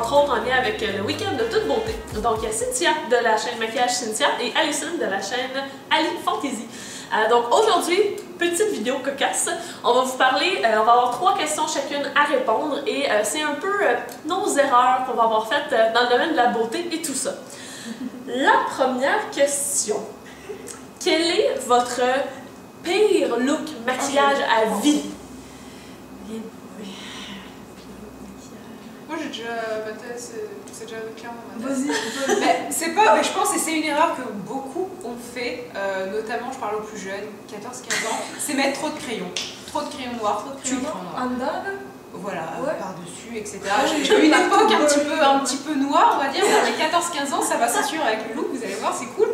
entre autres en lien avec le week-end de toute beauté. Donc il y a Cynthia de la chaîne Maquillage Cynthia et Alison de la chaîne Ali Fantasy. Donc aujourd'hui, petite vidéo cocasse, on va vous parler, on va avoir 3 questions chacune à répondre et c'est un peu nos erreurs qu'on va avoir faites dans le domaine de la beauté et tout ça. La première question, quel est votre pire look maquillage à vie? Moi j'ai déjà. C'est déjà clairement ma Vas-y. C'est pas. Mais je pense que c'est une erreur que beaucoup ont fait, notamment je parle aux plus jeunes, 14-15 ans, c'est mettre trop de crayons. Trop de crayons noirs, trop de crayons noirs. Voilà, par-dessus, etc. J'ai eu une époque un petit peu noire, on va dire, vers les 14-15 ans, ça va s'assurer avec le look, vous allez voir, c'est cool.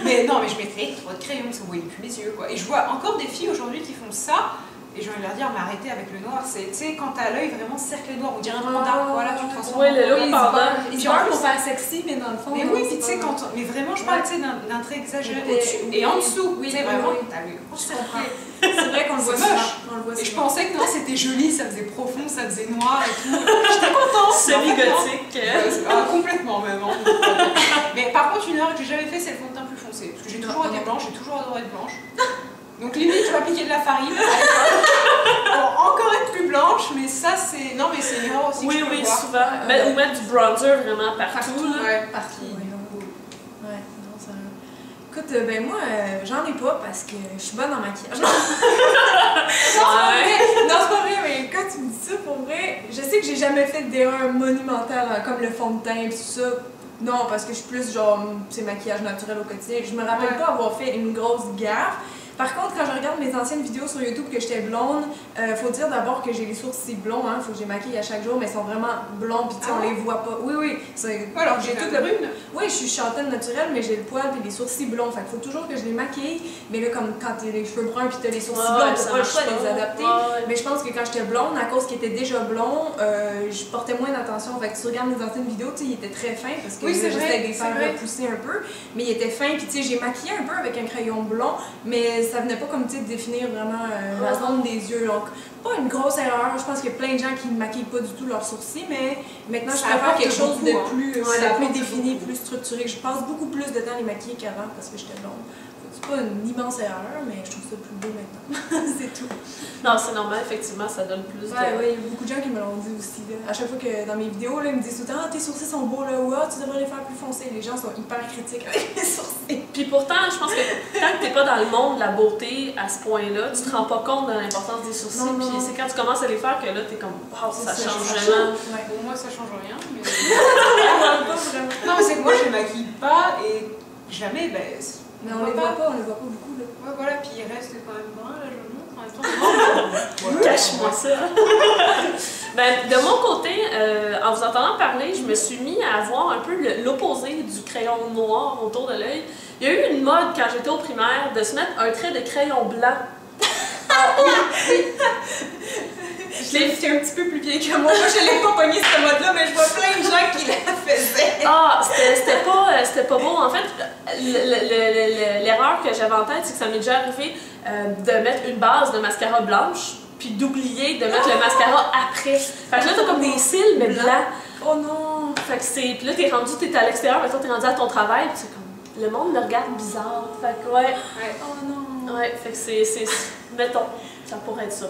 Mais non, mais je mettais trop de crayons, ça ne voyait plus les yeux, quoi. Et je vois encore des filles aujourd'hui qui font ça, et j'ai envie de leur dire, mais arrêtez avec le noir, c'est, tu sais, quand t'as l'œil vraiment cerclé noir, on dirait un panda, voilà, tu te transformes. Oui, le look panda. Ils se pour faire sexy, mais dans le fond. Mais oui, puis tu sais, quand. Mais vraiment, je parle, tu sais, d'un trait exagéré au-dessus et en dessous, tu sais, vraiment, t'as l'œil cerclé. C'est vrai qu'on le voit moche. Et je pensais que non, c'était joli, ça faisait profond, ça faisait noir et tout. J'étais contente. Semi-gothique. Complètement même. Mais par contre, une erreur que j'ai jamais fait, c'est le fond de teint plus foncé. Parce que j'ai toujours été blanche, j'ai toujours adoré être blanche. Donc limite, tu vas appliquer de la farine. Alors, encore être plus blanche, mais ça c'est. Non, mais c'est une erreur aussi. Oui, que oui, voir. souvent. Ou mettre du bronzer vraiment partout. Ouais, partout. Ouais, non, ça. Écoute, ben moi, j'en ai pas parce que je suis bonne en maquillage. Non, c'est pas vrai, mais quand tu me dis ça, pour vrai, je sais que j'ai jamais fait d'erreur monumentale comme le fond de teint et tout ça. Non, parce que je suis plus genre, c'est maquillage naturel au quotidien. Je me rappelle pas avoir fait une grosse gaffe. Par contre, quand je regarde mes anciennes vidéos sur YouTube que j'étais blonde, faut dire d'abord que j'ai les sourcils blonds, hein, faut que j'ai maquille à chaque jour, mais ils sont vraiment blonds, pis on les voit pas. Oui, oui. Alors j'ai toute la brune. Oui, je suis châtaine naturelle, mais j'ai le poil et les sourcils blonds. Fait qu'il faut toujours que je les maquille. Mais là, comme quand t'as les cheveux bruns et t'as les sourcils blonds, t'as pas le choix de les adapter. Mais je pense que quand j'étais blonde, à cause qu'ils étaient déjà blonds, je portais moins d'attention. Fait que tu regardes mes anciennes vidéos, tu sais, ils étaient très fins parce que j'essayais de les faire repousser un peu. Mais ils étaient fins, puis tu sais, j'ai maquillé un peu avec un crayon blond, mais ça venait pas comme tu sais définir vraiment la zone des yeux. Donc, pas une grosse erreur. Je pense qu'il y a plein de gens qui ne maquillent pas du tout leurs sourcils, mais maintenant je préfère quelque chose de plus, plus défini, plus structuré. Je passe beaucoup plus de temps à les maquiller qu'avant parce que j'étais blonde. C'est pas une immense erreur, mais je trouve ça plus beau maintenant. C'est tout. Non, c'est normal, effectivement, ça donne plus de... Oui, il y a beaucoup de gens qui me l'ont dit aussi. Là. À chaque fois que dans mes vidéos, là, ils me disent tout le temps « Ah, tes sourcils sont beaux, là, ou ah, tu devrais les faire plus foncés. » Les gens sont hyper critiques avec mes sourcils. Puis pourtant, je pense que tant que t'es pas dans le monde de la beauté à ce point-là, tu te rends pas compte de l'importance des sourcils. Puis c'est quand tu commences à les faire que là, t'es comme « Wow, ça change vraiment. » Bon, moi, ça change rien, mais... Non, mais c'est que moi, je les maquille pas et jamais, mais on les voit pas beaucoup. Là. Ouais, voilà, puis il reste quand même brun, là, je le montre en même temps. Cache-moi ça. De mon côté, en vous entendant parler, je me suis mis à voir un peu l'opposé du crayon noir autour de l'œil. Il y a eu une mode quand j'étais au primaire de se mettre un trait de crayon blanc. J'étais un petit peu plus vieille que moi. Moi, je l'ai pas pogné cette mode-là, mais je vois plein de gens qui la faisaient. Ah, c'était pas beau. En fait, l'erreur que j'avais en tête, c'est que ça m'est déjà arrivé de mettre une base de mascara blanche, puis d'oublier de mettre le mascara après. Fait que là, t'as comme des cils, mais blancs. Oh non! Fait que c'est. Puis là, t'es à l'extérieur, mais toi, t'es rendu à ton travail, puis c'est comme. Le monde me regarde bizarre. Fait que ouais. Oh non! Ouais, fait que c'est. Mettons. Ça pourrait être ça.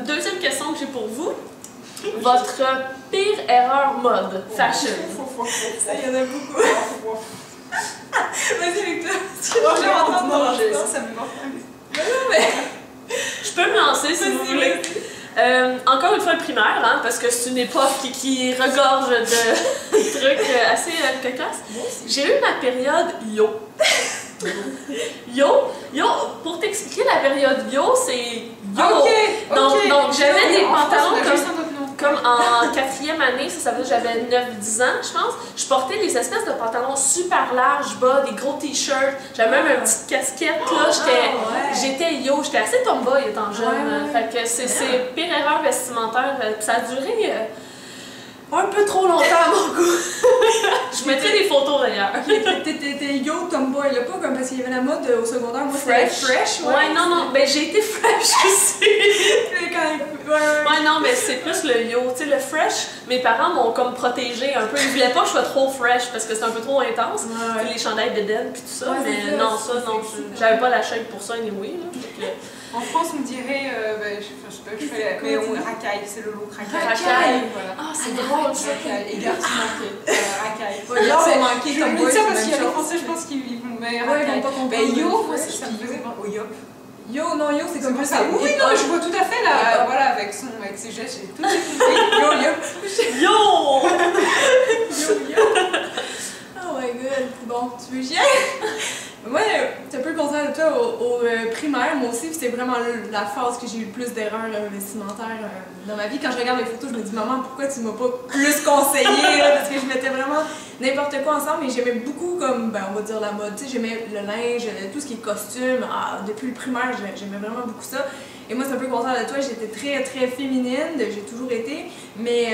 Deuxième question que j'ai pour vous. Votre pire erreur mode fashion. Il y en a beaucoup. Vas-y avec toi. J'ai entendu manger, ça me manque. Je peux me lancer si vous voulez. Encore une fois le primaire, hein, parce que c'est une époque qui regorge de trucs assez cocasses. J'ai eu ma période yo. Yo, pour t'expliquer la période yo, c'est yo. Donc j'avais des pantalons comme en 4e année, ça veut dire j'avais 9-10 ans, je pense. Je portais des espèces de pantalons super larges, bas, des gros t-shirts. J'avais même une petite casquette, là. J'étais yo, j'étais assez tomboy étant jeune. Fait que c'est pire erreur vestimentaire. Ça a duré un peu trop longtemps à mon goût. Je mettrais des photos d'ailleurs. T'étais yo tomboy, là, pas comme parce qu'il y avait la mode au secondaire, moi c'était fresh. Ouais, non, ben j'ai été fresh aussi. Ouais, non, mais c'est plus le yo. Tu sais, le fresh, mes parents m'ont comme protégé un peu. Ils voulaient pas que je sois trop fresh parce que c'est un peu trop intense. Ouais. Les chandails d'Eden puis tout ça. Ouais, mais non, ça, non, j'avais pas la shape pour ça, anyway. Là. En France, on dirait, je sais pas, je fais mais on racaille, c'est le look racaille. Racaille, voilà. Ah, c'est drôle ça. Et garçon manqué, racaille. Non, c'est manqué comme moi. Je dis ça parce qu'il y a les Français, je pense qu'ils vont mettre racaille. Mais yo, moi, ça me faisait pas. Oh, yop. Yo, non, yo, c'est comme ça. Oui, non, je vois tout à fait là, voilà, avec ses gestes, j'ai tout compris. Yo. Yo, yo. Oh my god. Bon, tu veux chier? Moi, c'est un peu le contraire de toi au primaire, moi aussi, c'est vraiment la phase que j'ai eu le plus d'erreurs vestimentaires dans ma vie. Quand je regarde les photos, je me dis, maman, pourquoi tu m'as pas plus conseillé? Là, parce que je mettais vraiment n'importe quoi ensemble et j'aimais beaucoup, comme, ben, on va dire la mode, tu sais, j'aimais le linge, tout ce qui est costume. Depuis le primaire, j'aimais vraiment beaucoup ça. Et moi, c'est un peu le contraire de toi, j'étais très, très féminine, j'ai toujours été, mais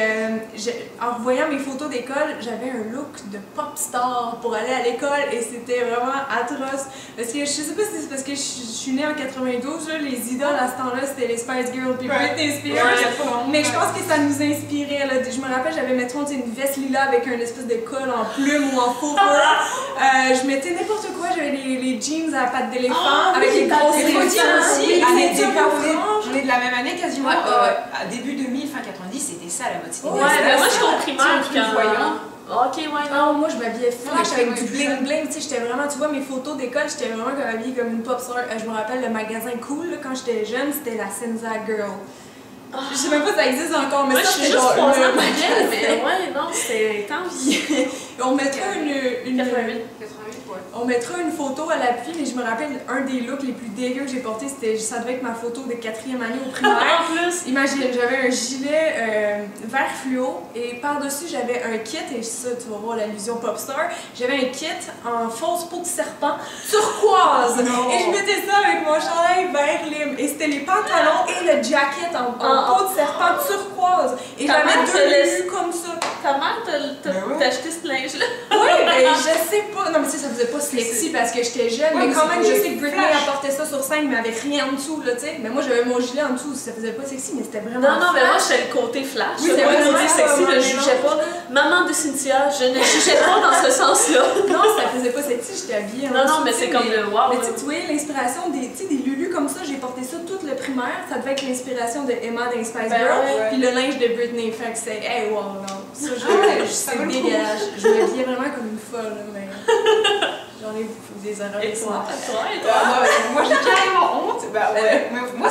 en revoyant mes photos d'école, j'avais un look de pop star pour aller à l'école et c'était vraiment atroce. Parce que je sais pas si c'est parce que je suis née en 92, là, les idoles à ce temps-là, c'était les Spice Girls puis Britney Spears. Mais je pense que ça nous inspirait. Là. Je me rappelle, j'avais mettons une veste lila avec une espèce de col en plume ou en faux fur. Je mettais n'importe quoi, j'avais les jeans à pattes d'éléphant avec les grosses aussi. On est de la même année quasiment. À début 2000, fin 90, c'était ça la mode. Ouais, mais moi je suis au primaire voyant. Ok, ouais, non. Moi je m'habillais flash avec du bling bling. Tu sais, j'étais vraiment, tu vois, mes photos d'école, j'étais vraiment habillée comme une pop star. Je me rappelle le magasin cool, là, quand j'étais jeune, c'était la Senza Girl. Je sais même pas si ça existe encore, mais moi, ça c'était genre le magasin, mais ouais, non, c'était temps. On mettrait une 88. On mettra une photo à l'appui, mais je me rappelle, un des looks les plus dégueux que j'ai porté, ça devait être ma photo de 4e année au primaire. En plus! Imagine, j'avais un gilet vert fluo et par-dessus, j'avais un kit, et ça, tu vas voir l'allusion popstar, j'avais un kit en fausse peau de serpent turquoise. Et je mettais ça avec mon chandail vert lime. Et c'était les pantalons et le jacket en peau de serpent turquoise. Et j'avais 2 nus comme ça. Ta mère t'a acheté ce linge-là? Oui, mais je sais pas. Non, mais tu sais, ça faisait pas sexy parce que j'étais jeune, mais quand même, je sais que Britney apportait ça sur scène, mais avec rien en dessous, là, tu sais. Mais moi, j'avais mon gilet en dessous, ça faisait pas sexy, mais c'était vraiment. Non, mais moi, j'étais le côté flash. Oui, c'est pas le côté sexy, je jugeais pas. Maman de Cynthia, je ne jugeais pas dans ce sens-là. Non, ça faisait pas sexy, j'étais habillée en Non, mais c'est comme le wow. Mais tu vois, l'inspiration des lulus comme ça, j'ai porté ça toute le primaire, ça devait être l'inspiration de Emma dans Spice Girl, puis le linge de Britney, fait que c'est, hey, wow, non. Ça, c'est dégueulasse. Je m'habillais vraiment comme une folle, mais j'en ai des erreurs. Et toi? Moi, j'ai carrément honte. Moi,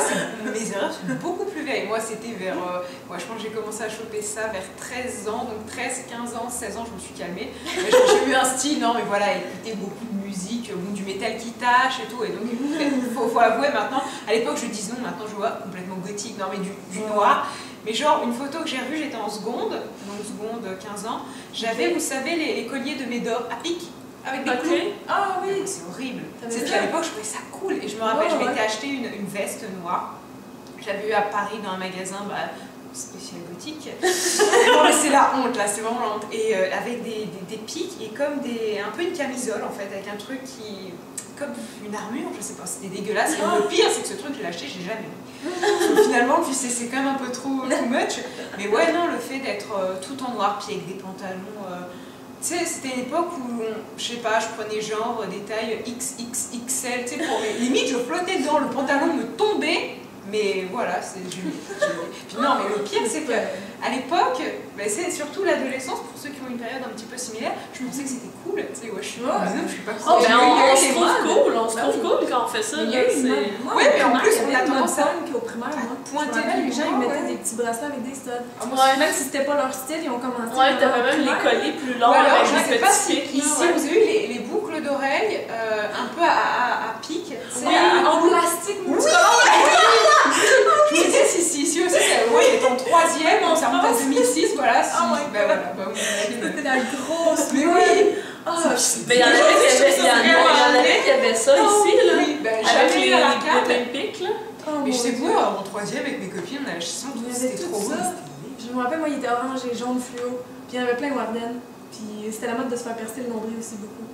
mes erreurs sont beaucoup plus vieilles. Moi, c'était vers. Moi, je pense que j'ai commencé à choper ça vers 13 ans, donc 13, 15 ans, 16 ans, je me suis calmée. J'ai eu un style, non, mais voilà, écouter beaucoup de musique, du métal qui tâche et tout. Et donc, faut avouer maintenant, à l'époque, je disais non, maintenant, je vois complètement gothique, non, mais du noir. Mais genre, une photo que j'ai revue, j'étais en seconde, donc seconde, 15 ans, j'avais, vous savez, les colliers de Médor à pic, avec des clous. Ah oui, c'est horrible. C'était à l'époque, je trouvais ça cool. Et je me rappelle, je m'étais acheté une veste noire. J'avais eu à Paris dans un magasin spécial gothique. Non, mais c'est la honte, là, c'est vraiment la honte. Et avec des pics et comme un peu une camisole, en fait, avec un truc qui... comme une armure, je sais pas, c'était dégueulasse. Et le pire, c'est que ce truc, je l'ai acheté, j'ai jamais mis. Finalement, puis c'est quand même un peu trop too much. Mais ouais, non, le fait d'être tout en noir, puis avec des pantalons. Tu sais, c'était une époque où, je sais pas, je prenais genre des tailles XXXL, tu sais, limite, je flottais dedans, le pantalon me tombait. Mais voilà, c'est puis non, mais le pire, c'est qu'à l'époque, c'est surtout l'adolescence, pour ceux qui ont une période un petit peu similaire, je pensais que c'était cool. Tu sais, ouais, je suis pas cool. On se trouve cool, quand on fait ça. Oui, mais en plus, on a tendance à au primaire, pointer les gens, ils mettaient des petits bracelets avec des studs. Même si c'était pas leur style, ils ont commencé. Ouais, t'avais même les collets plus longs avec des petits pics. Ici, vous avez eu les boucles d'oreilles un peu à pic. Oui, en plastique, je me disais si aussi, c'est en 3e, donc ça remonte à 2006, voilà. C'était la grosse. Mais oui! Mais il y en avait qui avaient ça ici, là. Avec les pics, là. Mais je sais quoi, en 3e avec mes copines, on a acheté ça, c'était trop beau. Je me rappelle, moi, il était orange et jaune fluo. Puis il y en avait plein Warden. Puis c'était la mode de se faire percer le nombril aussi beaucoup.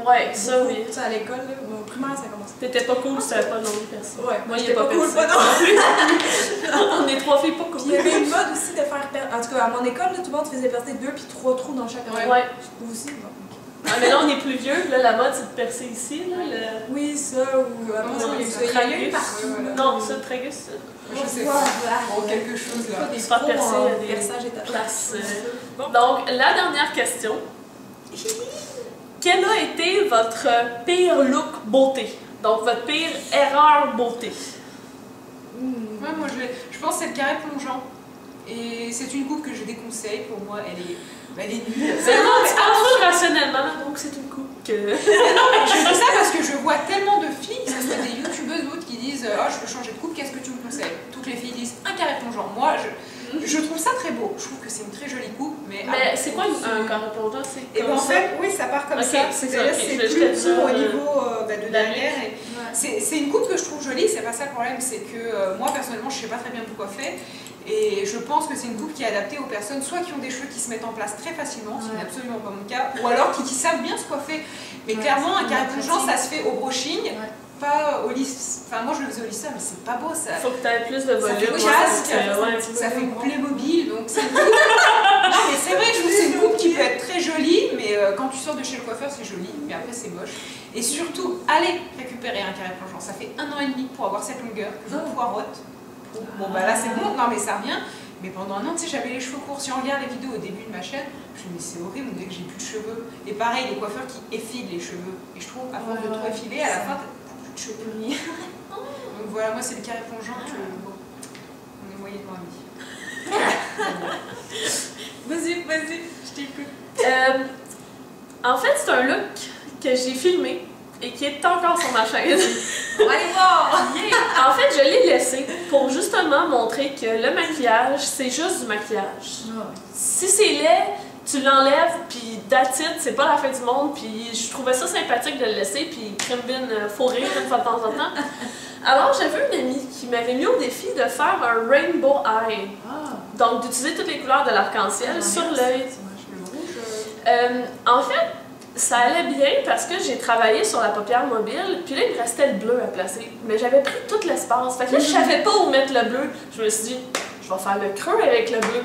Ouais, ça oui. Ça à l'école, au primaire, ça commence. T'étais pas cool si t'avais pas le nombril percé. Ouais, moi j'étais pas cool, pas non plus. On est 3 filles pas cool. Puis il y avait une mode aussi de faire percer. En tout cas, à mon école, là, tout le monde faisait percer 2 puis 3 trous dans chaque oreille. Ouais. Vous aussi, bon. Ah, mais là on est plus vieux, là la mode c'est de percer ici. Là, Oui, ça, ou après ça, il y a eu partout. Non, ça, tragus. Je sais pas. Bon, quelque chose là. Des se faire percer à des perçages et places. Donc, la dernière question. Quel a été votre pire look beauté? Donc, votre pire erreur beauté? Ouais, moi, je pense que c'est le carré plongeant. Et c'est une coupe que je déconseille. Pour moi, elle est nulle. Non, tu penses rationnellement, donc c'est une coupe que... Non, mais je dis ça parce que je vois tellement de filles, que ce soit des youtubeuses ou autres, qui disent « Oh, je veux changer de coupe, qu'est-ce que tu me conseilles ?» Toutes les filles disent un carré plongeant. Moi, je trouve ça très beau. Je trouve que c'est une très jolie coupe. Mais c'est quoi un carré plongeant? Et ben en fait, oui, ça part comme ça. C'est-à-dire c'est plus court au niveau de derrière. C'est une coupe que je trouve jolie, c'est pas ça le problème. C'est que moi, personnellement, je sais pas très bien me coiffer. Et je pense que c'est une coupe qui est adaptée aux personnes, soit qui ont des cheveux qui se mettent en place très facilement, ce qui n'est absolument pas mon cas, ou alors qui savent bien se coiffer. Mais clairement, un carré plongeant, ça se fait au brushing, pas au lisse. Enfin, moi je le faisais au lisseur, mais c'est pas beau ça. Faut que tu aies plus de volume. Ça fait casque, ça fait Playmobil, donc c'est une coupe. Non, mais c'est vrai, je trouve que c'est une coupe qui peut être très jolie, mais quand tu sors de chez le coiffeur, c'est joli, mais après c'est moche. Et surtout, allez récupérer un carré plongeant. Ça fait 1 an et demi pour avoir cette longueur, que je poireaute. Bon bah là c'est bon, non mais ça revient. Mais pendant 1 an, tu sais, j'avais les cheveux courts. Si on regarde les vidéos au début de ma chaîne, je me dis mais c'est horrible, on dirait que j'ai plus de cheveux. Et pareil, les coiffeurs qui effilent les cheveux. Et je trouve, à force de trop effiler, à la fin, t'as plus de cheveux. Donc voilà, moi c'est le carré plongeant que bon, on est moyennement amis. Vas-y, je t'écoute. En fait, c'est un look que j'ai filmé et qui est encore sur ma chaîne. On va aller voir! En fait, je l'ai laissé pour justement montrer que le maquillage, c'est juste du maquillage. Si c'est laid, tu l'enlèves, puis that's it, c'est pas la fin du monde, puis je trouvais ça sympathique de le laisser, puis Crimbin, faut rire une fois de temps en temps. Alors, j'avais une amie qui m'avait mis au défi de faire un rainbow eye. Donc, d'utiliser toutes les couleurs de l'arc-en-ciel sur l'œil. En fait, ça allait bien parce que j'ai travaillé sur la paupière mobile, puis là, il me restait le bleu à placer. Mais j'avais pris tout l'espace. Fait que là, je savais pas où mettre le bleu. Je me suis dit, je vais faire le creux avec le bleu.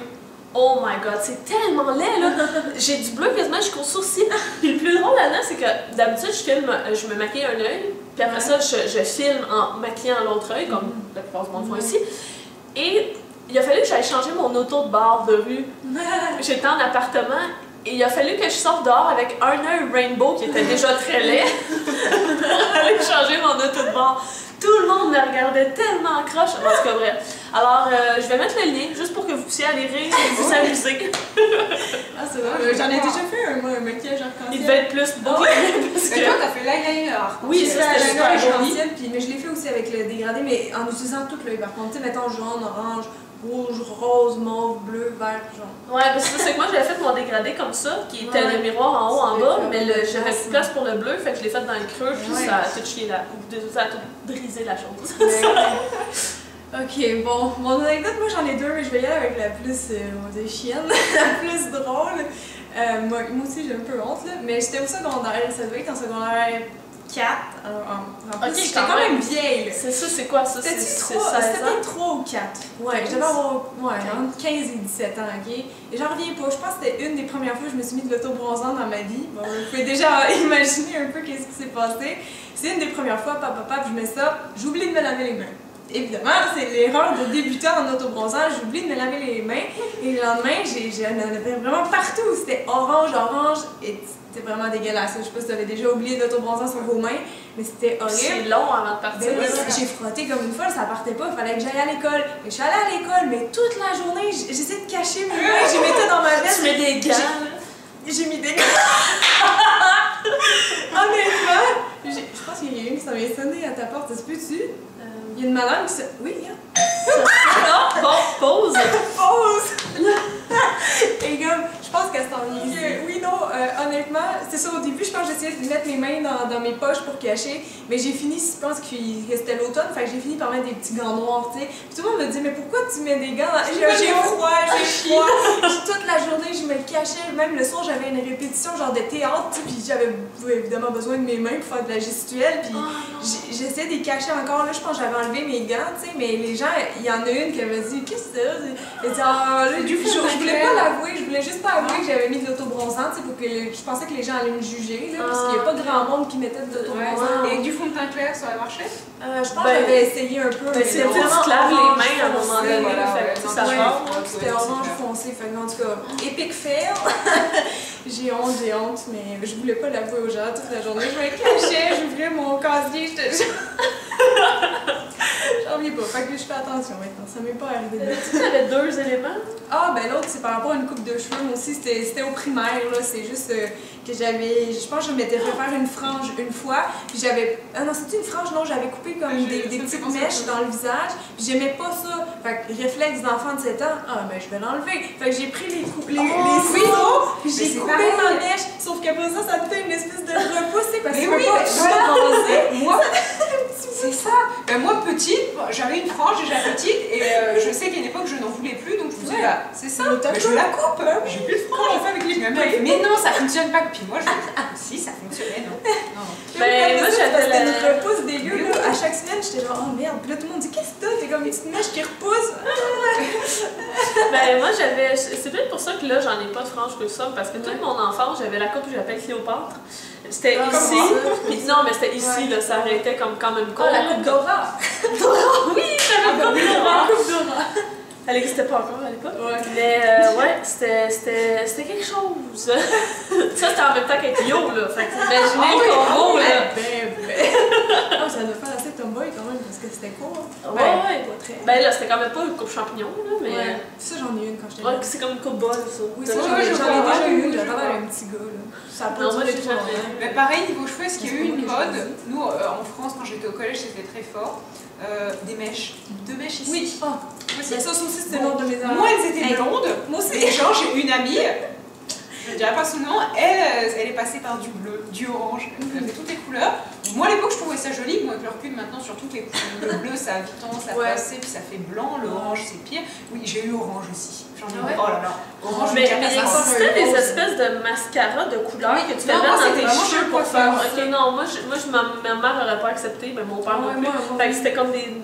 Oh my god, c'est tellement laid, là! J'ai du bleu quasiment jusqu'au sourcil. Puis le plus drôle là-dedans, c'est que d'habitude, je me maquille un œil, puis après ça, je filme en maquillant l'autre œil, comme la plupart du monde font ici. Et il a fallu que j'aille changer mon auto de bar de rue. J'étais en appartement. Et il a fallu que je sorte dehors avec un œil rainbow qui était déjà très laid pour aller changer mon auto de bord. Tout le monde me regardait tellement croche. En tout cas, bref. Alors, je vais mettre le lien juste pour que vous puissiez aller rire et vous amuser. Ah, c'est vrai. J'en ai déjà fait un maquillage arc-en-ciel. Il devait être plus beau. Parce que toi, t'as fait l'eyeliner. Oui, ça c'était super joli. Mais je l'ai fait aussi avec le dégradé, mais en utilisant tout l'œil. Par contre, tu sais, mettons jaune, orange, rouge, rose, mauve, bleu, vert, jaune. Ouais, parce que c'est que moi j'avais fait mon dégradé comme ça, qui était le miroir en haut, en bas, mais j'avais plus de place pour le bleu, fait que je l'ai fait dans le creux, puis ça a tout chié ça a tout brisé la chose. Ok, bon, mon anecdote, moi j'en ai 2, mais je vais y aller avec la plus, on va dire, chienne, la plus drôle. Moi aussi j'ai un peu honte, là, mais j'étais au secondaire, ça devait être en secondaire 4. En plus, j'étais quand même vieille. C'est ça, c'est quoi ça? C'était peut-être 3 ou 4. Ouais, je devais avoir entre 15 et 17 ans, ok? Et j'en reviens pas. Je pense que c'était une des premières fois que je me suis mis de l'auto-bronzant dans ma vie. Bon, vous pouvez déjà imaginer un peu qu'est-ce qui s'est passé. C'est une des premières fois, je mets ça, j'oublie de me laver les mains. Évidemment, c'est l'erreur de débutant en autobronzage, j'oublie de me laver les mains. Et le lendemain, j'en avais vraiment partout. C'était orange, et c'était vraiment dégueulasse. Je sais pas si tu avais déjà oublié d'autobronzant sur vos mains, mais c'était horrible. C'est long avant de partir. Ben oui, j'ai frotté comme une folle, ça partait pas, il fallait que j'aille à l'école. Et je suis allée à l'école, mais toute la journée, j'essayais de cacher mes mains, je les mettais dans ma veste. Tu mets des gants. J'ai mis des gants. Honnêtement, je pense qu'il y a une qui s'en vient sonner à ta porte, ça se peut-tu? Il y a une madame qui se... Oui, il y a... Non, bon, pause! Pause! Et comme, je pense qu'elle s'en vient ici. Oui, non, honnêtement, c'est ça, au début, je pense que j'essayais de mettre mes mains dans mes poches pour cacher, mais j'ai fini, je pense que c'était l'automne, fait que j'ai fini par mettre des petits gants noirs, tu sais. Puis tout le monde me dit, mais pourquoi tu mets des gants? J'ai froid. Toute la journée, je me cachais, même le soir, j'avais une répétition genre de théâtre, tu sais, puis j'avais évidemment besoin de mes mains pour faire de la gestuelle, puis j'essayais de les cacher encore, là, je pense que j'avais enlevé mes gants, tu sais, mais les gens, il y en a une qui avait dit, qu'est-ce que c'est ça? Elle dit, ah, là, je voulais pas l'avouer, je voulais juste pas avouer que j'avais mis de l'autobronzant, tu sais, pour que je pensais que les gens allaient me juger, là, parce qu'il y a pas grand monde qui mettait de l'autobronzant. Et du fond de teint clair, ça aurait marché? Je pense que j'avais essayé un peu, mais c'est vraiment tu te laves les mains à un moment donné, ça change. C'était orange foncé, fait que en tout cas, epic fail. J'ai honte, mais je voulais pas l'avouer aux gens toute la journée. Je me cachais, j'ouvrais mon casier, j'en reviens pas, fait que je fais attention maintenant, ça m'est pas arrivé. Tu avais 2 éléments? Ah, ben l'autre, c'est par rapport à une coupe de cheveux. Moi aussi, c'était au primaire, là. C'est juste que j'avais. Je pense que je m'étais fait faire une frange une fois. Puis j'avais. Ah non, c'était une frange, non, j'avais coupé comme des petites mèches dans le visage. Puis j'aimais pas ça. Fait que réflexe d'enfant de 7 ans, ah, ben je vais l'enlever. Fait que j'ai pris les ciseaux, puis j'ai coupé ma mèche. Sauf qu'après ça, ça me fait une espèce de repousse, parce que moi, c'est ça. Moi, petite, j'avais une frange déjà petite, et je sais qu'à une époque, je n'en voulais plus, donc je me suis dit, c'est ça, mais je la coupe. J'ai plus de frange, j'ai fait avec les mais non, ça fonctionne pas. Puis moi, si, ça fonctionnait, non. Ben, moi, j'avais une repousse dégueu, là. À chaque semaine, j'étais genre, oh merde. Puis là, tout le monde dit, qu'est-ce que t'as? T'es comme une petite mèche qui repousse. Ben, moi, j'avais. C'est peut-être pour ça que là, j'en ai pas de frange que ça, parce que toute mon enfance, j'avais la coupe que j'appelle Cléopâtre. C'était ici. Puis non, mais c'était ici, là. Ça arrêtait comme quand même court. Oh, la coupe Dora! Oui, j'avais la coupe Dora! Elle n'existait pas encore à l'époque. Ouais. Mais ouais, c'était quelque chose. Ça, c'était en même temps qu'être yo, là. Fait que imaginez le combo, là. Ah, ça doit faire assez tomboy quand même, parce que c'était court. Ouais, pas très. Ben là, c'était quand même pas une coupe champignon, là, mais. Ouais. Ça, j'en ai une quand j'étais jeune. Ouais, c'est comme une coupe bol, ça. Oui, ça, j'en ai déjà eu une. J'avais l'air un petit gars, là. Ça a pas duré trop longtemps. Mais pareil, niveau cheveux, est-ce qu'il y a eu une mode? Nous, en France, quand j'étais au collège, c'était très fort. Des mèches. 2 mèches ici. Oui. Oh. Ça aussi, c'était le nom de mes amis. Moi, elles étaient blondes. Moi aussi. Et genre, j'ai une amie, je ne dirais pas son nom, elle est passée par du bleu, du orange, elle avait toutes les couleurs. Moi, à l'époque, je trouvais ça joli. Moi, avec le recul, maintenant, sur toutes les couleurs, le bleu, ça a vite tendance à passer, puis ça fait blanc. L'orange, c'est pire. Oui, j'ai eu orange aussi. J'en ai eu. Oh là là. Orange, mais il existait des espèces de mascara de couleurs que tu fais mettre dans tes cheveux pour faire. Ok, non, moi, ma mère n'aurait pas accepté, mais mon père non plus. Fait que c'était comme des.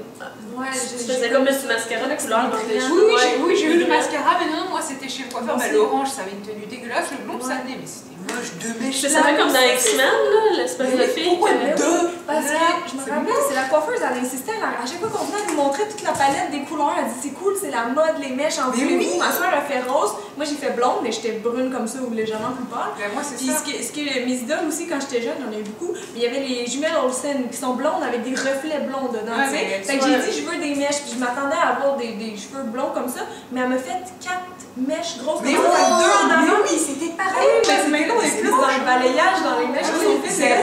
C'était comme du mascara de couleur dans tes cheveux. Oui, j'ai eu du mascara, mais non, moi, c'était chez le coiffeur. L'orange, ça avait une tenue dégueulasse. Le blond, ça venait, mais c'était moche. 2 mèches. Ça fait comme dans X-Men, l'espèce de fille. Pourquoi 2? Parce que je me rappelle, c'est la coiffeuse, elle insistait, à chaque fois qu'on venait, elle nous montrait toute la palette des couleurs. Elle dit, c'est cool, c'est la mode, les mèches, en voulez-vous? Ma soeur a fait rose, moi j'ai fait blonde, mais j'étais brune comme ça ou légèrement plus pâle. Moi, c'est ça. Puis ce qui est mes idoles aussi, quand j'étais jeune, j'en ai eu beaucoup, mais il y avait les jumelles Olsen qui sont blondes avec des reflets blonds dedans. Fait que j'ai dit, je veux des mèches, puis je m'attendais à avoir des cheveux blonds comme ça, mais elle m'a fait 4 mèches grosses comme ça, avec 2 en avant. Oui, c'était pareil. Mais maintenant, on est plus dans le balayage, dans les mèches.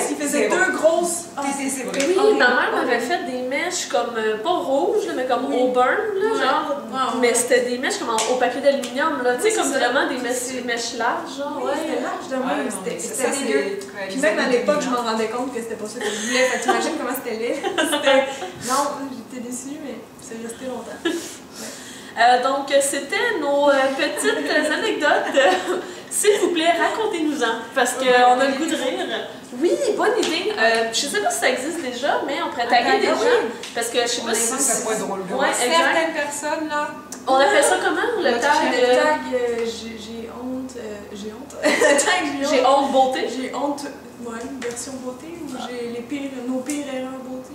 Qui faisait 2 grosses. C'est vrai. Oui, ma mère m'avait fait des mèches comme, pas rouges, mais comme au burn, là, genre. Mais c'était des mèches comme au papier d'aluminium, là. Tu sais, comme vraiment des mèches larges, genre. Ouais, c'était large de même. C'était dégueu. Puis même à l'époque, je m'en rendais compte que c'était pas ça que je voulais. Fait que t'imagines comment c'était laid. Non, j'étais déçue, mais ça restait longtemps. Donc, c'était nos petites anecdotes. S'il vous plaît, racontez-nous-en, parce qu'on a le goût de rire. Oui, bonne idée. Je sais pas si ça existe déjà, mais on pourrait taguer des gens. Parce que je sais pas si ça pourrait être drôle. Certaines personnes, là. On appelle ça comment? Le tag j'ai honte. J'ai honte. J'ai honte beauté. J'ai honte, ouais, version beauté, ou j'ai nos pires erreurs beauté.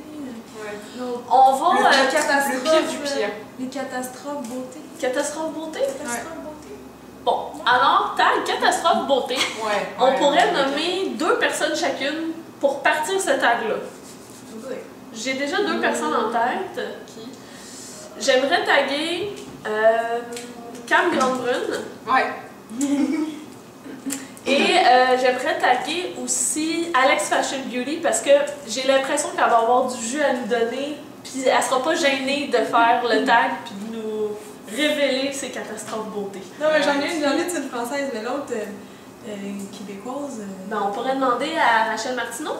Donc, on va le pire du pire. Les catastrophes beauté. Catastrophe beauté? Catastrophe beauté. Bon, alors, tag catastrophe beauté. On pourrait nommer 2 personnes chacune pour partir ce tag-là. J'ai déjà 2 personnes en tête. J'aimerais taguer Cam Grande-Brune. Ouais. Et j'aimerais taguer aussi Alex Fashion Beauty parce que j'ai l'impression qu'elle va avoir du jus à nous donner, puis elle sera pas gênée de faire le tag puis de nous révéler ses catastrophes beauté. Non, mais j'en ai une française, mais l'autre, québécoise. Ben, on pourrait demander à Rachel Martineau.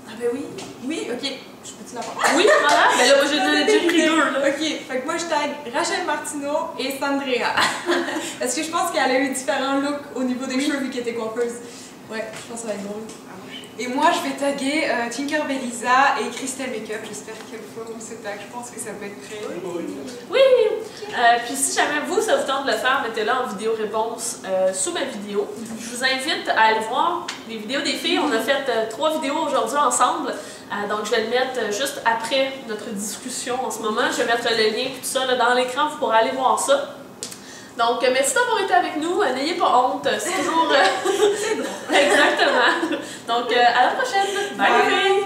Ah ben oui. Oui, ok. Je peux-tu la voir? Oui, voilà. Ben là, moi, j'ai pris deux, là. Ok, fait que moi, je tag Rachel Martineau et Sandrea. Parce que je pense qu'elle a eu différents looks au niveau des cheveux vu qu'elle était coiffeuse. Ouais, je pense que ça va être drôle. Et moi, je vais taguer Tinkerbell Lisa et Crystal Makeup. J'espère qu'elles feront ce tag. Je pense que ça peut être très drôle. Oui! Puis si jamais vous, ça vous tente de le faire, mettez-le en vidéo réponse sous ma vidéo. Je vous invite à aller voir les vidéos des filles. On a fait 3 vidéos aujourd'hui ensemble. Donc je vais le mettre juste après notre discussion en ce moment. Je vais mettre le lien et tout ça là, dans l'écran. Vous pourrez aller voir ça. Donc, merci d'avoir été avec nous. N'ayez pas honte. C'est toujours... C'est drôle. Exactement. Donc, à la prochaine. Bye! Bye.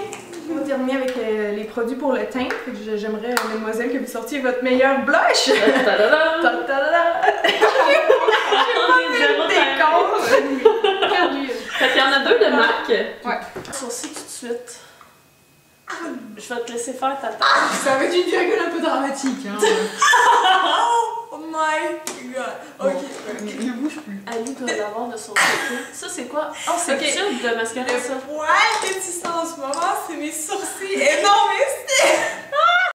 On va terminer avec les produits pour le teint. J'aimerais, mademoiselle, que vous sortiez votre meilleur blush. Ta-da-da! Ta-da-da! J'ai pas fait le décompte. Fait qu'il y en a 2 de marque. Ouais. Sourcils tout de suite. Je vais te laisser faire ta tâche. Ça va être une virgule un peu dramatique. Hein. Oh my god! Ok. Ne bouge plus. Ali doit l'avoir de son côté. Ça, c'est quoi? Oh, c'est le tube de mascara, Le ça. poil que tu sens en ce moment, c'est mes sourcils. Et non,